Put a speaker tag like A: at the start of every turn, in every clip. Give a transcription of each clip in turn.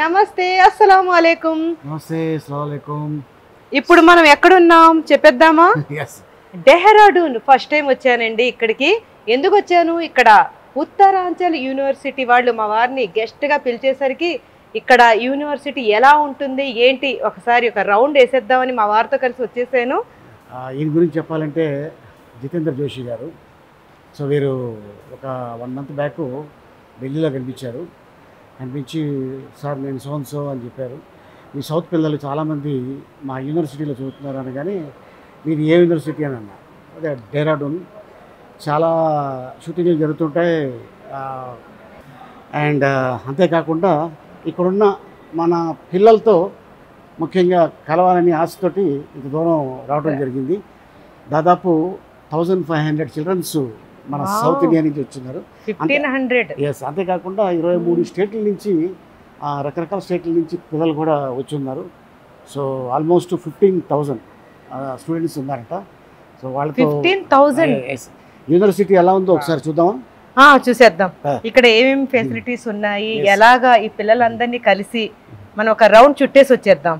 A: నమస్తే అస్సలాము అలైకుం.
B: నమస్తే అస్సలాము అలైకుం.
A: ఇప్పుడు మనం ఎక్కడున్నాం చెప్పేద్దామా?
B: yes
A: డెహ్రాడూన్ ఫస్ట్ టైం వచ్చానండి ఇక్కడికి. ఎందుకు వచ్చాను, ఇక్కడ ఉత్తరాంచల్ యూనివర్సిటీ వాళ్ళు మా వారిని గెస్ట్ గా పిలిచేసరికి ఇక్కడ యూనివర్సిటీ ఎలా ఉంటుంది ఏంటి ఒకసారి ఒక రౌండ్ వేసేద్దామని మా వారితో కలిసి వచ్చేసాను.
B: ఈయన గురించి చెప్పాలంటే జితేంద్ర జోషి గారు. సో వీరు ఒక 1 month బ్యాక్ ఢిల్లీలో కనిపించారు. కనిపించి సార్ నేను సో అని చెప్పారు. మీ సౌత్ పిల్లలు చాలామంది మా యూనివర్సిటీలో చదువుతున్నారు అనగానే మీరు ఏ యూనివర్సిటీ అని అన్నారు. అదే డెహ్రాడూన్. చాలా షూటింగ్లు జరుగుతుంటాయి. అండ్ అంతేకాకుండా ఇక్కడున్న మన పిల్లలతో ముఖ్యంగా కలవాలని ఆశతోటి ఇంత దూరం రావడం జరిగింది. దాదాపు 1500 చిల్డ్రన్స్ మన సౌత్ ఇండియా నుంచి వచ్చిన్నారు.
A: 1500.
B: ఎస్, అంతేకాకుండా 23 స్టేట్ల నుంచి రకరకాల స్టేట్ల నుంచి పిల్లలు కూడా వచ్చి ఉన్నారు. సో ఆల్మోస్ట్ 15,000 స్టూడెంట్స్ ఉన్నారట. సో వాళ్ళతో
A: 15,000
B: యూనివర్సిటీ ఎలా ఉందో ఒకసారి చూద్దామా?
A: చూసేద్దాం. ఇక్కడ ఏమేమి ఫెసిలిటీస్ ఉన్నాయి, ఎలాగా ఈ పిల్లలందరినీ కలిసి మనం ఒక రౌండ్ చుట్టేసి వచ్చేద్దాం.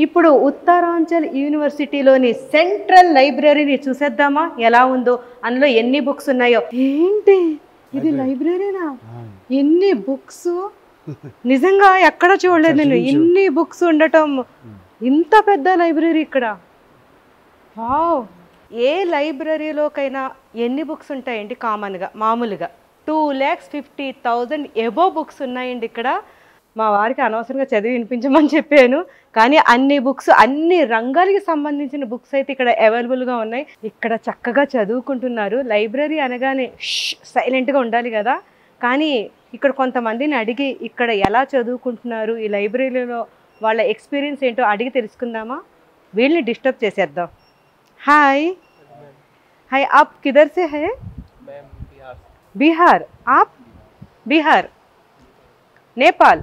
A: ఇప్పుడు ఉత్తరాంచల్ యూనివర్సిటీలోని సెంట్రల్ లైబ్రరీని చూసేద్దామా ఎలా ఉందో, అందులో ఎన్ని బుక్స్ ఉన్నాయో. ఏంటి ఇది లైబ్రరీనా? ఎన్ని బుక్స్, నిజంగా ఎక్కడ చూడలేదు నేను ఇన్ని బుక్స్ ఉండటం. ఇంత పెద్ద లైబ్రరీ ఇక్కడ. వావ్, ఏ లైబ్రరీలోకైనా ఎన్ని బుక్స్ ఉంటాయండి? కామన్గా మామూలుగా 2,50,000 ఎబో బుక్స్ ఉన్నాయండి ఇక్కడ. మా వారికి అనవసరంగా చదివి వినిపించమని చెప్పాను, కానీ అన్ని బుక్స్, అన్ని రంగాలకి సంబంధించిన బుక్స్ అయితే ఇక్కడ అవైలబుల్గా ఉన్నాయి. ఇక్కడ చక్కగా చదువుకుంటున్నారు. లైబ్రరీ అనగానే సైలెంట్గా ఉండాలి కదా, కానీ ఇక్కడ కొంతమందిని అడిగి ఇక్కడ ఎలా చదువుకుంటున్నారు, ఈ లైబ్రరీలో వాళ్ళ ఎక్స్పీరియన్స్ ఏంటో అడిగి తెలుసుకుందామా? వీళ్ళని డిస్టర్బ్ చేసేద్దాం. హాయ్ హాయ్, ఆప్ కిధర్ సే హై? బిహార్. ఆప్ బిహార్, नेपाल.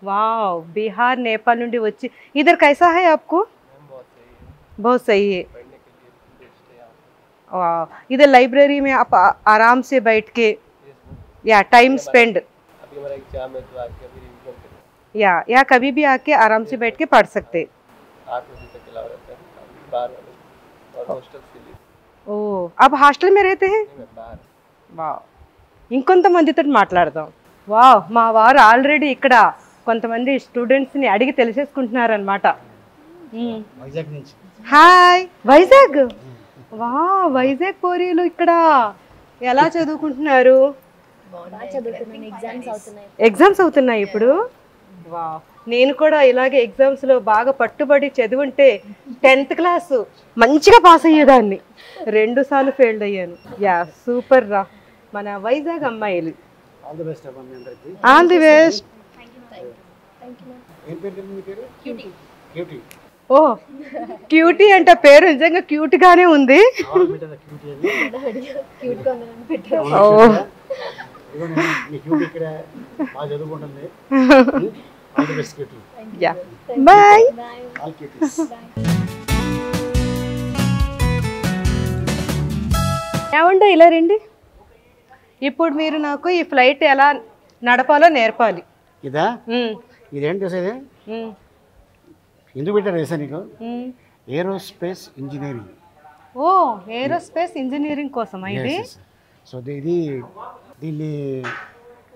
A: वाह, बिहार नेपाल నుండి వచ్చి इधर कैसा है आपको? बहुत सही है. वाह, इधर लाइब्रेरी में आप आराम से बैठ के या टाइम स्पेंड या कभी भी आके आराम से बैठ के पढ़ सकते. ओ, आप हॉस्टल में रहते हैं? वाह, ఇంకొంతమందితో మాట్లాడదాం. వావ్, మా వారు ఆల్రెడీ ఇక్కడ కొంతమంది స్టూడెంట్స్ని అడిగి తెలిసేసుకుంటున్నారనమాట. హాయ్, వైజాగ్. వా, వైజాగ్ పోరీలు ఇక్కడ ఎలా చదువుకుంటున్నారు? ఎగ్జామ్స్ అవుతున్నాయి ఇప్పుడు. వా, నేను కూడా ఇలాగే ఎగ్జామ్స్లో బాగా పట్టుబడి చదివింటే 10th క్లాస్ మంచిగా పాస్ అయ్యేదాన్ని. 2 సార్లు ఫెయిల్డ్ అయ్యాను. యా, సూపర్ రా మన వైజాగ్ అమ్మాయిలు.
B: ఆల్ ది బెస్ట్ అమ్మా, మీ అందరికీ
A: ఆల్ ది బెస్ట్.
B: ఏం పేరు మీ పేరు? క్యూటీ.
A: ఓ, క్యూటీ అంటే పేరు నిజంగా క్యూట్ గానే ఉంది. ఓ,
B: మీ క్యూటీ ఇక్కడ బాగా చదువుకుంటుంది. All the best cutie.
A: Yeah, bye.
B: All cuties.
A: ఏమంటే ఇలా రండి. ఇప్పుడు మీరు నాకు ఈ ఫ్లైట్ ఎలా నడపాలో నేర్పాలి.
B: ఇదా? ఇదేంటి ఇది? ఎందుకు పెట్టారు వేసా నీకు? Aerospace engineering.
A: ఓ, ఏరోస్పేస్ ఇంజనీరింగ్ కోసమా ఇది?
B: సో దీన్ని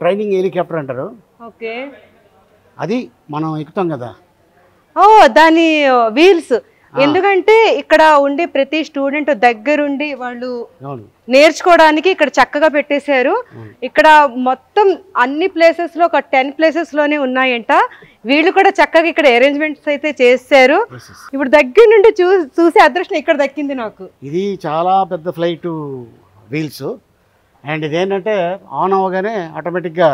B: ట్రైనింగ్ హెలికాప్టర్ అంటారు.
A: ఓకే,
B: అది మనం ఎక్కుతాం కదా.
A: ఓ, దాని వీల్స్. ఎందుకంటే ఇక్కడ ఉండే ప్రతి స్టూడెంట్ దగ్గరుండి వాళ్ళు నేర్చుకోవడానికి ఇక్కడ చక్కగా పెట్టేశారు. ఇక్కడ మొత్తం అన్ని ప్లేసెస్ లో ఒక 10 places లోనే ఉన్నాయంట. వీళ్ళు కూడా చక్కగా ఇక్కడ అరేంజ్మెంట్స్ అయితే చేశారు. ఇప్పుడు దగ్గర నుండి చూసే అదృష్టం ఇక్కడ దక్కింది నాకు.
B: ఇది చాలా పెద్ద ఫ్లైట్ వీల్స్. అండ్ ఇదేంటంటే ఆన్ అవ్వగానే ఆటోమేటిక్గా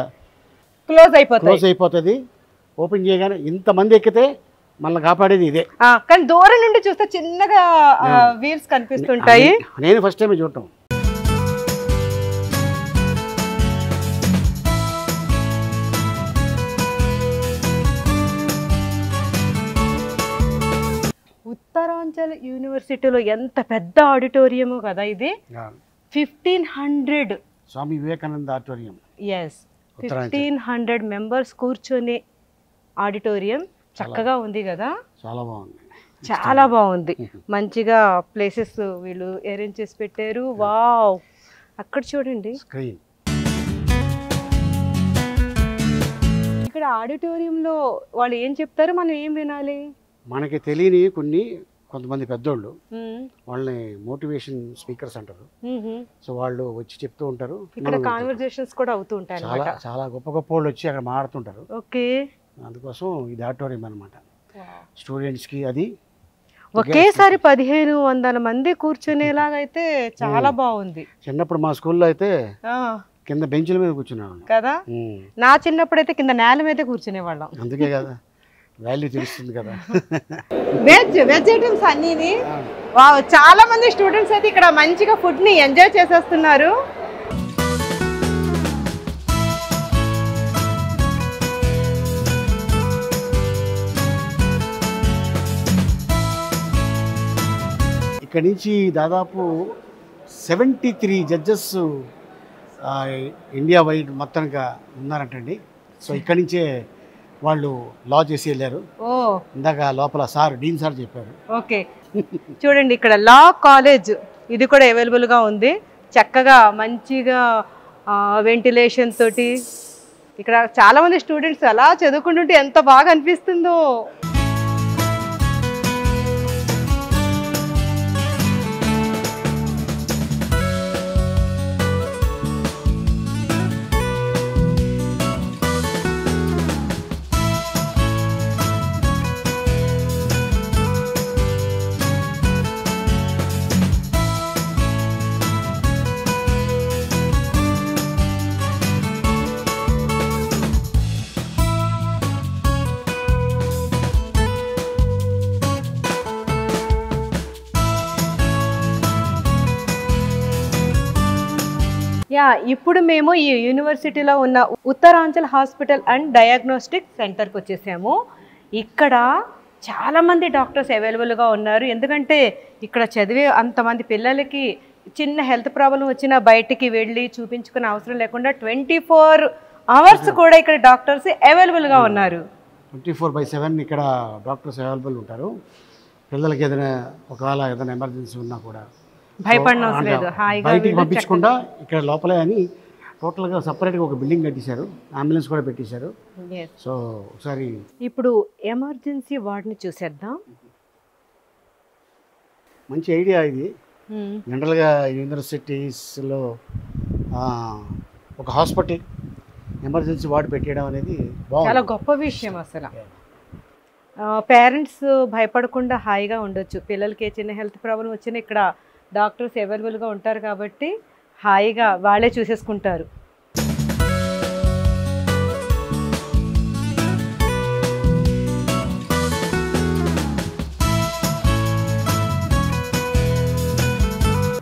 A: క్లోజ్
B: అయిపోతుంది. ఓపెన్ చేయగానే ఇంతమంది ఎక్కితే మనల్ని కాపాడేది ఇదే.
A: కానీ దూరం నుండి చూస్తే చిన్నగా వీల్స్ కనిపిస్తుంటాయి.
B: నేను ఫస్ట్ టైం చూడటం.
A: ఉత్తరాంచల్ యూనివర్సిటీలో ఎంత పెద్ద ఆడిటోరియము కదా ఇది. 1500
B: Swami Vivekananda auditorium.
A: Yes, 1500 members కూర్చొని ఆడిటోరియం చక్కగా ఉంది కదా.
B: చాలా బాగుంది,
A: చాలా బాగుంది. మంచిగా ప్లేసెస్ వీళ్ళు అరేంజ్ చేసి పెట్టారు. వావ్, అక్కడ చూడండి
B: స్క్రీన్.
A: ఇక్కడ ఆడిటోరియంలో వాళ్ళు ఏం చెప్తారు, మనం ఏం వినాలి?
B: మనకి తెలియని కొంతమంది పెద్దోళ్ళు వాళ్ళని మోటివేషన్ స్పీకర్స్ అంటారు. సో వాళ్ళు వచ్చి చెప్తూ ఉంటారు.
A: ఇక్కడ కాన్వర్సేషన్స్ కూడా అవుతూ ఉంటాయి.
B: చాలా చాలా గొప్ప గొప్ప వాళ్ళు వచ్చి అక్కడ మాట్లాడుతుంటారు.
A: ఓకే,
B: అందుకోసం ఇది ఆడిటోరియం అనమాట. స్టూడెంట్స్కి అది
A: ఒకేసారి 1500 మంది కూర్చునేలాగైతే చాలా బాగుంది.
B: చిన్నప్పుడు మా స్కూల్లో అయితే కింద బెంచ్ల మీద కూర్చునేవాళ్ళం
A: కదా. నా చిన్నప్పుడు అయితే కింద నేల మీద కూర్చునేవాళ్ళం.
B: అందుకే కదా వాల్యూ తెలుస్తుంది కదా.
A: వెజ్ ఐటమ్స్ అన్నీ. చాలా మంది స్టూడెంట్స్ అయితే ఇక్కడ మంచిగా ఫుడ్ ని ఎంజాయ్ చేసేస్తున్నారు.
B: ఇక్కడి నుంచి దాదాపు 73 జడ్జెస్ ఇండియా వైడ్ మొత్తంగా ఉన్నారంటండి. సో ఇక్కడి నుంచే వాళ్ళు లా చేసి వెళ్ళారు. ఇందాక లోపల డీన్ సార్ చెప్పారు.
A: ఓకే, చూడండి ఇక్కడ లా కాలేజ్ ఇది కూడా అవైలబుల్గా ఉంది. చక్కగా మంచిగా వెంటిలేషన్ తోటి ఇక్కడ చాలా మంది స్టూడెంట్స్ అలా చదువుకుంటుంటే ఎంత బాగా అనిపిస్తుందో. ఇప్పుడు మేము ఈ యూనివర్సిటీలో ఉన్న ఉత్తరాంచల్ హాస్పిటల్ అండ్ డయాగ్నోస్టిక్ సెంటర్కి వచ్చేసాము. ఇక్కడ చాలామంది డాక్టర్స్ అవైలబుల్గా ఉన్నారు. ఎందుకంటే ఇక్కడ చదివే అంతమంది పిల్లలకి చిన్న హెల్త్ ప్రాబ్లం వచ్చినా బయటికి వెళ్ళి చూపించుకునే అవసరం లేకుండా 24 hours కూడా ఇక్కడ డాక్టర్స్ అవైలబుల్గా ఉన్నారు.
B: 24/7 ఇక్కడ డాక్టర్స్ అవైలబుల్ ఉంటారు. పిల్లలకి ఒకవేళ ఏదైనా ఎమర్జెన్సీ ఉన్నా కూడా
A: భయపడిన అవసరం లేదు.
B: బయటికి పంపించకుండా ఇక్కడ లోపలే అని టోటల్గా సపరేట్గా ఒక బిల్డింగ్ కట్టేశారు. అంబులెన్స్ కూడా పెట్టేశారు. సో ఒకసారి
A: ఇప్పుడు ఎమర్జెన్సీ వార్డ్ని చూసేద్దాం.
B: మంచి ఐడియా ఇది. జనరల్గా యూనివర్సిటీస్లో ఒక హాస్పిటల్ ఎమర్జెన్సీ వార్డ్ పెట్టడం అనేది
A: చాలా గొప్ప విషయం. అసలు పేరెంట్స్ భయపడకుండా హాయిగా ఉండొచ్చు. పిల్లలకి చిన్న హెల్త్ ప్రాబ్లం వచ్చినా ఇక్కడ డాక్టర్స్ అవైలబుల్గా ఉంటారు కాబట్టి హాయిగా వాళ్ళే చూసేసుకుంటారు.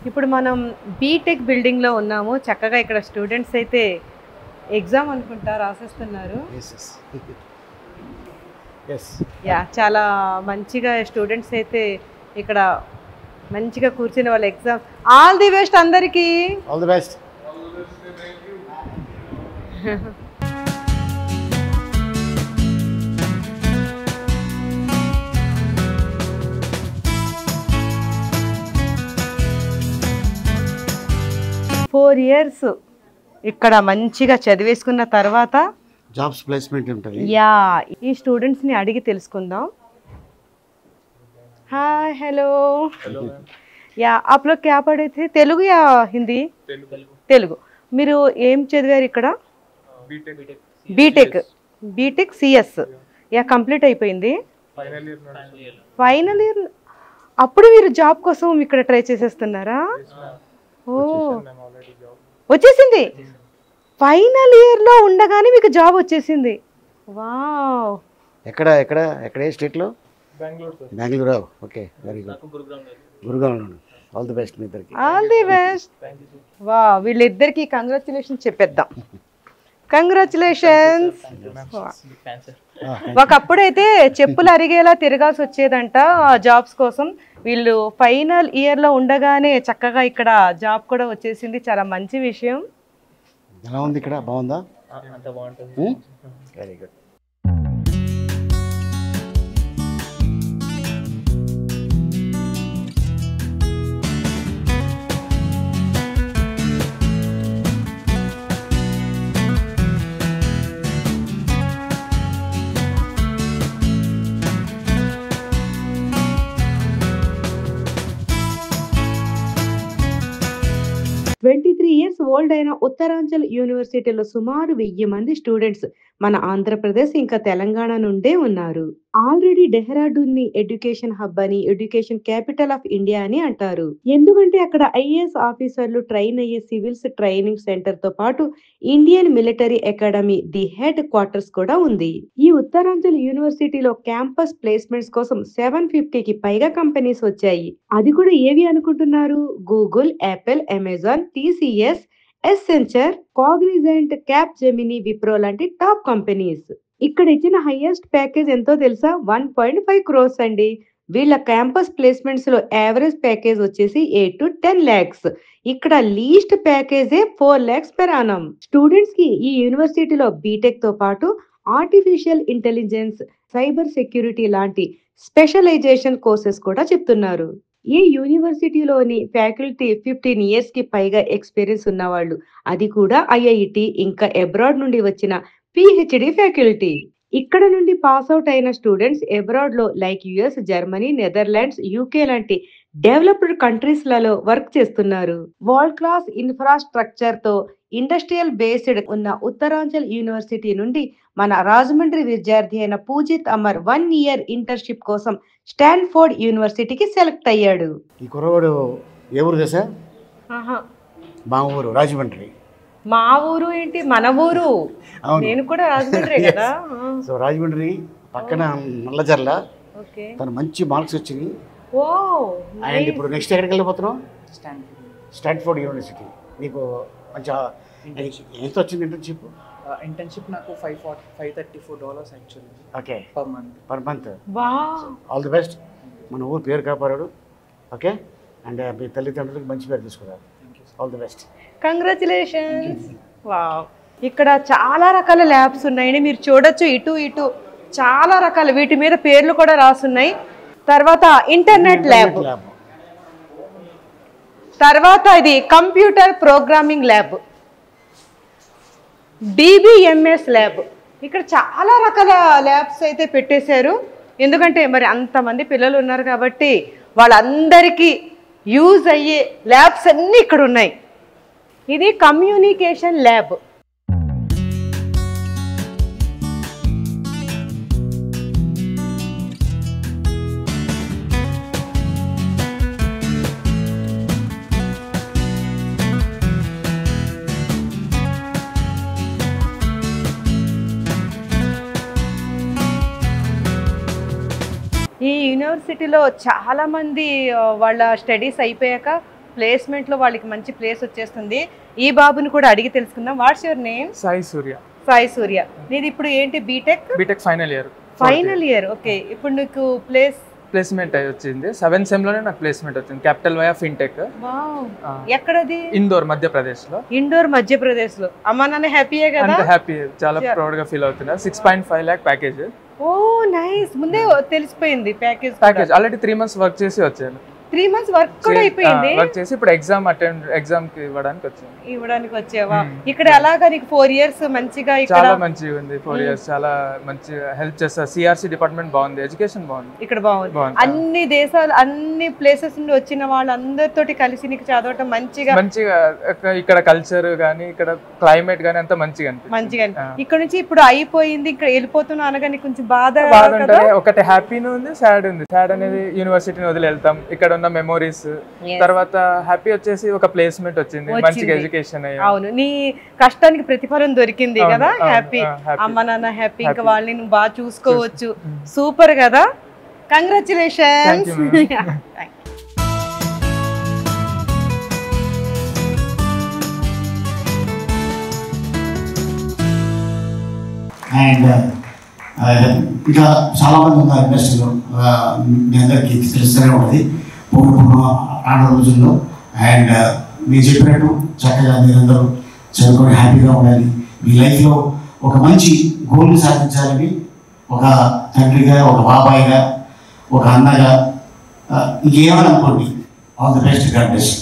A: ఇప్పుడు మనం బీటెక్ బిల్డింగ్లో ఉన్నాము. చక్కగా ఇక్కడ స్టూడెంట్స్ అయితే ఎగ్జామ్ అనుకుంటా రాసేస్తున్నారు. చాలా మంచిగా స్టూడెంట్స్ అయితే ఇక్కడ మంచిగా కూర్చుని వాళ్ళ ఎగ్జామ్. ఆల్ ది బెస్ట్ అందరికీ.
B: All the best.
A: Four years ఇక్కడ మంచిగా చదివేసుకున్న తర్వాత
B: జాబ్స్ ప్లేస్మెంట్ ఉంటుంది.
A: ఈ స్టూడెంట్స్ని అడిగి తెలుసుకుందాం. हाँ हेलो या आप लोग क्या पढ़े थे, तेलुगु या हिंदी? तेलुगु. మీరు ఏం చదివారు ఇక్కడ? BTech CS. యా కంప్లీట్ అయిపోయింది. Final year. అప్పుడు మీరు జాబ్ కోసం ఇక్కడ ట్రై చేసేస్తున్నారా? ఓ వచ్చేసింది. ఫైనల్ ఇయర్లో ఉండగానే మీకు జాబ్ వచ్చేసింది. వావ్.
B: ఎక్కడ ఎక్కడ ఎక్కడ ఏ స్టేట్లో? బెంగళూరు. Okay, very good. గురుగాంలో. ఆల్ ది బెస్ట్ మీ ఇద్దరికి.
A: All the best. వా, వీళ్ళిద్దరికి కంగ్రాచులేషన్స్ చెప్పేద్దాం. కంగ్రాచులేషన్స్. ఒకప్పుడైతే చెప్పులు అరిగేలా తిరగాల్సి వచ్చేదంట జాబ్స్ కోసం. వీళ్ళు ఫైనల్ ఇయర్లో ఉండగానే చక్కగా ఇక్కడ జాబ్ కూడా వచ్చేసింది. చాలా మంచి విషయం.
B: ఎలా ఉంది ఇక్కడ? బాగుందా? Very good.
A: years ఓల్డ్ అయిన ఉత్తరాంచల్ యూనివర్సిటీలో సుమారు 1000 మంది స్టూడెంట్స్ మన ఆంధ్రప్రదేశ్ ఇంకా తెలంగాణ నుండే ఉన్నారు. ఆల్రెడీ డెహ్రాడూన్ ని ఎడ్యుకేషన్ హబ్ అని, ఎడ్యుకేషన్ క్యాపిటల్ ఆఫ్ ఇండియా అని అంటారు. ఎందుకంటే అక్కడ ఐఏఎస్ ఆఫీసర్లు ట్రైన్ అయ్యే సివిల్స్ ట్రైనింగ్ సెంటర్ తో పాటు Indian military academy the head quarters కూడా ఉంది. ఈ ఉత్తరాంచల్ యూనివర్సిటీలో క్యాంపస్ ప్లేస్మెంట్స్ కోసం 750కి పైగా కంపెనీస్ వచ్చాయి. అది కూడా ఏవి అనుకుంటున్నారు? Google, Apple, Amazon, TCS, Accenture, Cognizant, cap Gemini, Wipro లాంటి టాప్ కంపెనీస్. ఇక్కడ ఇచ్చిన హైయెస్ట్ ప్యాకేజ్ ఎంతో తెలుసా? 1.5 crores అండి. వీళ్ళ క్యాంపస్ ప్లేస్మెంట్స్ లో యావరేజ్ ప్యాకేజ్ వచ్చేసి 8 to 10 lakhs. ఇక్కడ లీస్ట్ ప్యాకేజే 4 lakhs per annum. స్టూడెంట్స్ కి ఈ యూనివర్సిటీలో బీటెక్ తో పాటు ఆర్టిఫిషియల్ ఇంటెలిజెన్స్, సైబర్ సెక్యూరిటీ లాంటి స్పెషలైజేషన్ కోర్సెస్ కూడా చెప్తున్నారు. ఈ యూనివర్సిటీలోని ఫ్యాకల్టీ 15 years కి పైగా ఎక్స్పీరియన్స్ ఉన్నవాళ్ళు, అది కూడా ఐఐటి ఇంకా అబ్రాడ్ నుండి వచ్చిన పిహెచ్డి ఫ్యాకల్టీ. ఇక్కడ నుండి పాస్ అవుట్ అయిన స్టూడెంట్స్ అబ్రాడ్ లో like US, Germany, Netherlands, UK లాంటి డెవలప్డ్ కంట్రీస్ లలో వర్క్ చేస్తున్నారు. వరల్డ్ క్లాస్ ఇన్ఫ్రాస్ట్రక్చర్ తో ఇండస్ట్రియల్ బేస్డ్ ఉన్న ఉత్తరాంచల్ యూనివర్సిటీ నుండి మన రాజమండ్రి విద్యార్థి అయిన పూజిత్ అమర్ 1 year ఇంటర్న్షిప్ కోసం స్టాన్ఫోర్డ్ యూనివర్సిటీకి సెలెక్ట్ అయ్యాడు.
B: ఈ కుర్రవాడు ఏ ఊరు తెలుసా? మా ఊరు రాజమండ్రి.
A: మా ఊరు ఏంటి, మన ఊరు. నేను కూడా రాజమండ్రి కదా.
B: సో రాజమండ్రి పక్కన నల్లజర్ల. తను మంచి మార్క్స్ వచ్చింది. అండ్ ఇప్పుడు నెక్స్ట్ ఎక్కడికి వెళ్ళిపోతున్నావు? Stanford university. నీకు మంచి ఎంత వచ్చింది ఇంటర్న్షిప్?
C: ఇంటర్న్షిప్ నాకు $534 actually.
B: Okay, per month.
A: Wow,
B: all the best. మన ఊరు పేరు కాపాడాడు. ఓకే, అండ్ మీ తల్లిదండ్రులకు మంచి పేరు తీసుకున్నారు. All the best.
A: Congratulations. Wow, ఇక్కడ చాలా రకాల ల్యాబ్స్ ఉన్నాయండి. మీరు చూడొచ్చు, ఇటు ఇటు చాలా రకాల, వీటి మీద పేర్లు కూడా రాసున్నాయి. తర్వాత ఇంటర్నెట్ ల్యాబ్, తర్వాత ఇది computer programming lab, DBMS lab. ఇక్కడ చాలా రకాల ల్యాబ్స్ అయితే పెట్టేశారు. ఎందుకంటే మరి అంతమంది పిల్లలు ఉన్నారు కాబట్టి వాళ్ళందరికీ యూజ్ అయ్యే ల్యాబ్స్ అన్నీ ఇక్కడ ఉన్నాయి. ఇది కమ్యూనికేషన్ ల్యాబ్. ఈ యూనివర్సిటీలో చాలా మంది వాళ్ళ స్టడీస్ అయిపోయాక ప్లేస్మెంట్లో వాళ్ళకి మంచి ప్లేస్ వచ్చేస్తుంది. ఈ బాబుని కూడా అడిగి తెలుసుకుందాం. What's your name?
C: Sai Surya.
A: Sai Surya. నీది ఇప్పుడు ఏంటి? BTech.
C: BTech final year.
A: Final year. Okay, ఇప్పుడు నీకు
C: ప్లేస్మెంట్ వచ్చింది. 7th SEM లోనే నాకు ప్లేస్మెంట్ వచ్చింది. Capital y of fintech.
A: ఎక్కడది?
C: ఇందోర్, మధ్యప్రదేశ్ లో.
A: ఇండోర్, మధ్యప్రదేశ్ లో. అమ్మా నాన్న హ్యాపీయే కదా?
C: అంత హ్యాపీ, చాలా ప్రౌడ్ గా ఫీల్ అవుతున్నారు. 6.5 lakh ప్యాకేజ్.
A: ఓ నైస్. ముందే తెలిసిపోయింది ప్యాకేజ్.
C: ఆల్రెడీ 3 months వర్క్ చేసి వచ్చాను.
A: 3 months వర్క్ కూడా అయిపోయింది.
C: వర్క్ చేసి ఇప్పుడు ఎగ్జామ్ కి ఇవ్వడానికి
A: వచ్చావా? ఇక్కడ అలాగా నీకు 4 years మంచిగా
C: చాలా మంచిగా ఉంది. 4 years చాలా మంచి హెల్ప్ చేస్తారు. సిఆర్సి డిపార్ట్మెంట్ బాగుంది, ఎడ్యుకేషన్ బాగుంది.
A: ఇక్కడ బాగుంది. అన్ని దేశాలు, అన్ని ప్లేసెస్ నుండి వచ్చిన వాళ్ళందరితోటి కలిసి నీకు చదవటం మంచిగా
C: ఇక్కడ కల్చర్ గానీ, ఇక్కడ క్లైమేట్ గానీ అంతా మంచిగా
A: ఇక్కడ నుంచి ఇప్పుడు అయిపోయింది, ఇక్కడ వెళ్ళిపోతున్నా అనగా నీకు కొంచెం బాధ.
C: ఒకటి హ్యాపీనూ ఉంది, సాడ్ ఉంది. సాడ్ అనేది యూనివర్సిటీని వదిలి వెళ్తాం, ఇక్కడ ఉన్న మెమోరీస్. తర్వాత హ్యాపీ వచ్చేసి ఒక ప్లేస్మెంట్ వచ్చింది, మంచిగా ఎడ్యుకేషన్ అయ్యింది.
A: అవును, నీ కష్టానికి ప్రతిఫలం దొరికింది కదా, హ్యాపీ. అమ్మ నాన్న హ్యాపీ, ఇంకా వాళ్ళని నువ్వు బాగా చూసుకోవచ్చు. సూపర్ కదా, కంగ్రాచులేషన్స్.
B: అండ్ ఇంకా చాలామంది ఉన్నారు ఇండస్ట్రీలో, మీ అందరికీ తెలుస్తూనే ఉంటుంది రానున్న రోజుల్లో. అండ్ మీరు చెప్పినట్టు చక్కగా మీరందరూ చదువుకొని హ్యాపీగా ఉండాలి, మీ లైఫ్లో ఒక మంచి గోల్ని సాధించాలని ఒక తండ్రిగా, ఒక బాబాయిగా, ఒక అన్నగా, ఇంకేమని అనుకోండి. All the best, God bless.